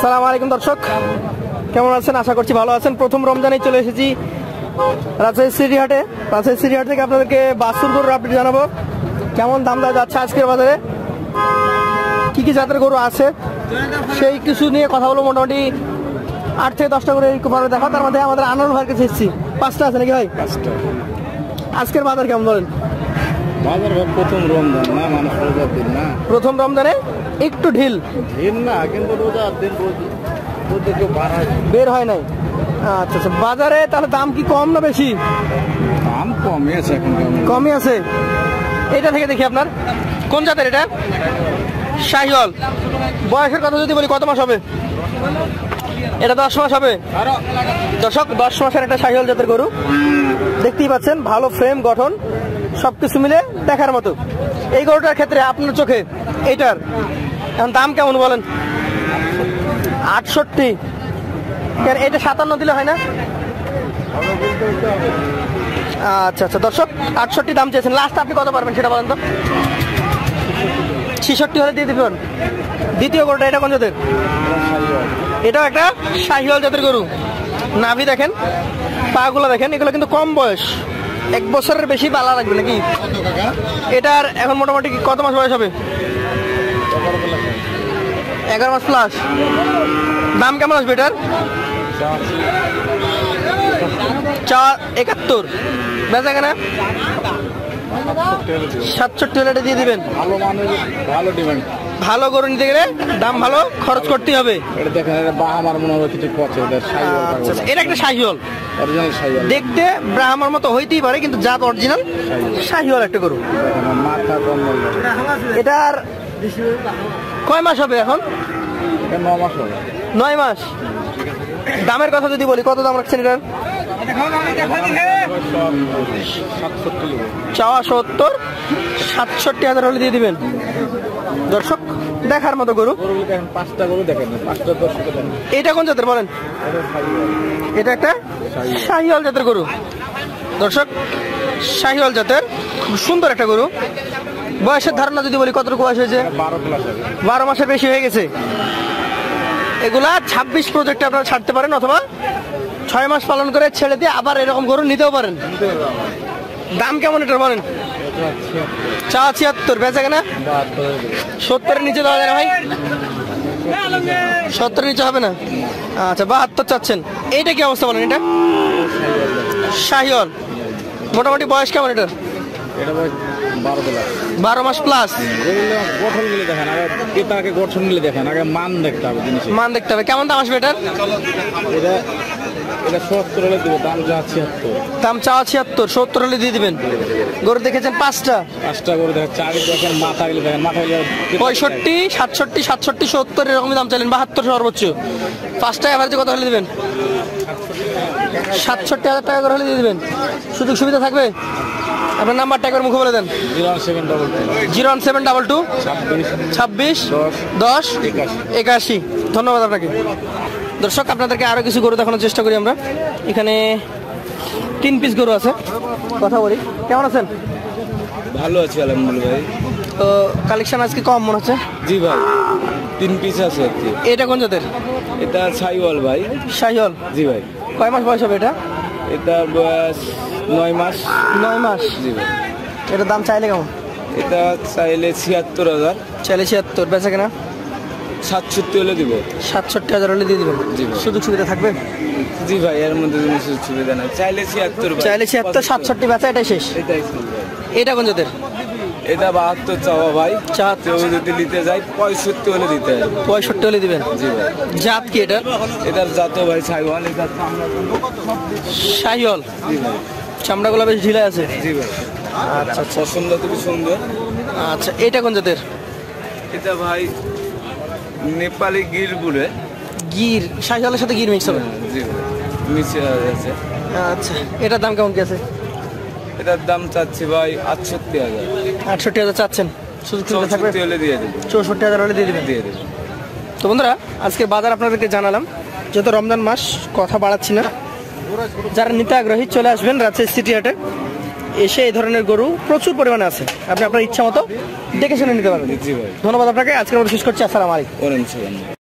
আসসালামু আলাইকুম দর্শক, কেমন আছেন? আশা করছি ভালো আছেন। প্রথম রমজানে চলে এসেছি রাজশাহী সিটি হাটে। রাজশাহী সিটি হাট থেকে আপনাদেরকে বাছুর গরুর আপডেট জানাবো, কেমন দাম দেওয়া যাচ্ছে আজকের বাজারে, কি কি জাতের গরু আছে সেই কিছু নিয়ে কথা বলবো। মোটামুটি 8 থেকে 10টা করে ভাবে দেখা। তার মধ্যে আমাদের আনোয়ার ভাইয়ের কাছে এসেছি, 5টা আছে নাকি ভাই? 5টা। আজকের বাজার কেমন বলেন? বাজার প্রথম রমজান না, মানুষ রোজার দিন না, প্রথম রমজানে একটু ঢিল না, কিন্তু রোজার দিন কেউ বের হয় নাই। আচ্ছা আচ্ছা, বাজারে তাহলে দাম কি কম না বেশি? দাম কমই আছে, এখন কমই আছে। এটা থেকে দেখি, আপনার কোন জাতের এটা? শাহিওয়াল। বয়সের কথা যদি বলি, কত মাস হবে? এটা 10 মাস হবে। দর্শক, 10 মাসের একটা শাহিওয়াল জাতের গরু দেখতেই পাচ্ছেন, ভালো ফ্রেম গঠন, সবকিছু মিলে দেখার মতো। এই গরুটার ক্ষেত্রে আপনার চোখে এইটার এখন দাম কেমন বলেন? 68। এটা 57 দিলে হয় না? আচ্ছা আচ্ছা দর্শক, 68 দাম চেয়েছেন। লাস্ট আপনি কত পারবেন সেটা বলেন তো? 66 হলে দিয়ে দিবেন। দ্বিতীয় গরুটা এটা কোন জাতের? এটাও একটা শাহিওয়াল জাতের গরু। নাভি দেখেন, পাগুলো দেখেন, এগুলো কিন্তু কম বয়স, 1 বছরের বেশি পালা লাগবে নাকি? এটার এখন মোটামুটি কত মাস বয়স হবে? 11 মাস প্লাস। দাম কেমন আসবে এটার? 71। বেচা কেনা 67 হলে দিয়ে দিবেন। ভালো ডিমান্ড, ভালো গরু নিতে গেলে দাম ভালো খরচ করতে হবে। আমার মনে হয় কিছু পচে। এটা একটা শাহিওয়াল, দেখতে ব্রাহ্মার মতো হইতেই পারে, কিন্তু জাত অরিজিনাল শাহিওয়াল একটা গরু। এটার কয় মাস হবে এখন? 9 মাস হবে। 9 মাস। দামের কথা যদি বলি, কত দাম রাখছেন এটার? চাওয়া 70, 67,000 হলে দিয়ে দিবেন। দর্শক, দেখার মতো গরু। 5টা গরু দেখেন, 5টা দর্শক। এটা কোন জাতের বলেন? এটা একটা শাহিওয়াল জাতের গরু। দর্শক, শাহিওয়াল জাতের খুব সুন্দর একটা গরু। বয়সের ধারণা যদি বলি, কতটুকু বয়স হয়েছে? 12 মাসের বেশি হয়ে গেছে। এগুলা 26 প্রজেক্টে আপনারা ছাড়তে পারেন, অথবা 6 মাস পালন করে ছেড়ে দিয়ে আবার এরকম গরু নিতেও পারেন। দাম কেমন এটা বলেন? 76। বেচা কেনা 70-এর নিচে দেওয়া যায় না ভাই? 70-এর নিচে হবে না। আচ্ছা, 72 চাচ্ছেন। এইটা কি অবস্থা বলেন? এটা শাহিওয়াল। মোটামুটি বয়স কেমন এটার? 12 মাস প্লাস। গঠন গুলো দেখেন, আগে ক্রেতাকে গঠন গুলো দেখেন, আগে মান দেখতে হবে। মান দেখতে হবে। কেমন দাম আসবে এটার? এটা 70 হলে দিব, দাম যা 76। দাম চাওয়া 76, 70 হলে দিয়ে দিবেন। গরু দেখেছেন 5টা গরু দেখেন, চারি দেখেন, মাথা গেলে দেখেন, মাথা 65, 67, 67, 70 এরকমই দাম চাইলেন। 72 সর্বোচ্চ। 5টা এভারেজে কত হলে দিবেন? 67,000 টাকা করে হলে দিয়ে দিবেন। সুযোগ সুবিধা থাকবে? আপনার নাম্বারটা একবার মুখে বলে দেন। 01722 26 10 81। ধন্যবাদ আপনাকে। দর্শক, আপনাদেরকে আরো কিছু গরু দেখানোর চেষ্টা করি আমরা। এখানে 3 পিস গরু আছে, কথা বলি। কেমন আছেন? ভালো আছি আলহামদুলিল্লাহ ভাই। তো কালেকশন আজকে কম মনে হচ্ছে। জি ভাই, 3 পিস আছে আর কি। এটা কোন জাতের? এটা শাহিওয়াল ভাই। শাহিওয়াল। জি ভাই। কয় মাস বয়স হবে এটা? এটা বয়স 9 মাস। 9 মাস। জি ভাই। এটার দাম চাইলে কেমন? এটা চাইলে 76,000। চাইলে 76। বেচা কেনা 67 হলে দিব। 67,000 হলে দিয়ে দিবেন। সুযোগ সুবিধা থাকবে? জি ভাই, এর মধ্যে কোনো সুযোগ সুবিধা নাই। চাইলে 76। চাইলে 76, 67 বেচা, এটাই শেষ। এটাই। এটা কোন জাতের? এটা 72 চাওয়া ভাই। কেউ যদি নিতে যায় 65 হলে দিতে হবে। 65 হলে দিবেন। জি ভাই। জাত কি এটা? এটার জাত ভাই শাহিওয়াল। এটা শাহিওয়াল। জি ভাই। চামড়াগুলো বেশ ঢিলা আছে। জি ভাই। আচ্ছা, পছন্দ খুবই সুন্দর। আচ্ছা, এটা কোন জাতের? এটা ভাই নেপালি গির বলে। গির? শাহিওয়ালের সাথে গির মিক্স হবে? জি ভাই, মিক্স আছে। আচ্ছা, এটার দাম কেমন কি আছে? এটার দাম চাচ্ছি ভাই 68,000। 68,000 চাচ্ছেন। সুযোগ সুবিধা থাকবে? 64 হলে দিয়ে দেব। 64,000 হলে দিয়ে দিবেন। তো বন্ধুরা, আজকে বাজার আপনাদেরকে জানালাম। যেহেতু রমজান মাস, কথা বাড়াচ্ছি না। যারা নিতে আগ্রহী চলে আসবেন রাজশাহী সিটি হাটে। এসে এই ধরনের গরু প্রচুর পরিমাণে আছে, আপনি আপনার ইচ্ছা মতো দেখে শুনে নিতে পারবেন। জি ভাই। ধন্যবাদ আপনাকে। আজকের মতো শেষ করছি। আসসালামু আলাইকুম।